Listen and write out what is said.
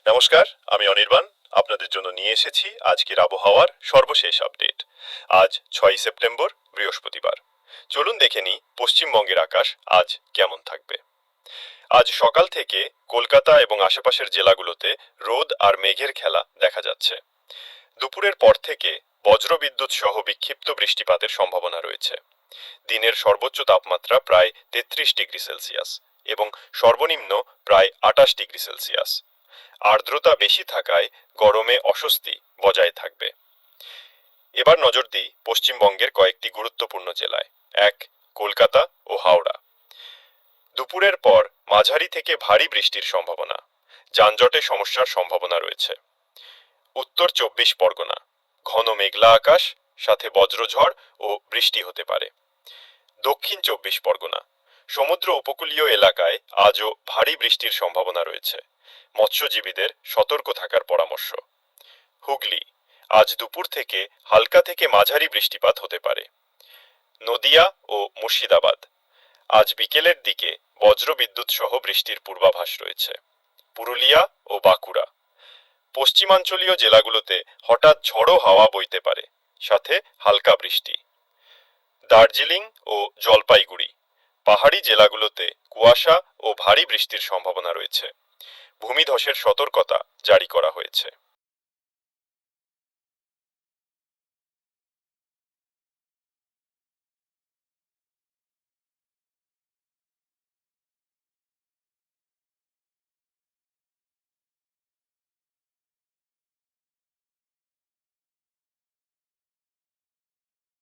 নমস্কার, আমি অনির্বাণ। আপনাদের জন্য নিয়ে এসেছি আজকের আবহাওয়ার সর্বশেষ আপডেট। আজ 6 সেপ্টেম্বর, বৃহস্পতিবার। চলুন দেখে নিই পশ্চিমবঙ্গের আকাশ আজ কেমন থাকবে। আজ সকাল থেকে কলকাতা এবং আশেপাশের জেলাগুলোতে রোদ আর মেঘের খেলা দেখা যাচ্ছে। দুপুরের পর থেকে বজ্রবিদ্যুৎ সহ বিক্ষিপ্ত বৃষ্টিপাতের সম্ভাবনা রয়েছে। দিনের সর্বোচ্চ তাপমাত্রা প্রায় 33 ডিগ্রি সেলসিয়াস এবং সর্বনিম্ন প্রায় 28 ডিগ্রি সেলসিয়াস। আর্দ্রতা বেশি থাকায় গরমে অস্বস্তি বজায় থাকবে। এবার নজর দিই পশ্চিমবঙ্গের কয়েকটি গুরুত্বপূর্ণ জেলায়। 1. কলকাতা ও হাওড়া। দুপুরের পর মাঝারি থেকে ভারী বৃষ্টির সম্ভাবনা। যানজটে সমস্যার সম্ভাবনা রয়েছে। উত্তর 24 পরগনা। ঘন মেঘলা আকাশ, সাথে বজ্রঝড় ও বৃষ্টি হতে পারে। দক্ষিণ 24 পরগনা। সমুদ্র উপকূলীয় এলাকায় আজও ভারী বৃষ্টির সম্ভাবনা রয়েছে। মৎস্যজীবীদের সতর্ক থাকার পরামর্শ। হুগলি। আজ দুপুর থেকে হালকা থেকে মাঝারি বৃষ্টিপাত হতে পারে। নদিয়া ও মুর্শিদাবাদ। আজ বিকেলের দিকে বজ্রবিদ্যুৎ সহ বৃষ্টির পূর্বাভাস রয়েছে। পুরুলিয়া ও বাঁকুড়া। পশ্চিমাঞ্চলীয় জেলাগুলোতে হঠাৎ ঝড়ো হাওয়া বইতে পারে, সাথে হালকা বৃষ্টি। দার্জিলিং ও জলপাইগুড়ি। পাহাড়ি জেলাগুলোতে কুয়াশা ও ভারী বৃষ্টির সম্ভাবনা রয়েছে। ভূমিধসের সতর্কতা জারি করা হয়েছে।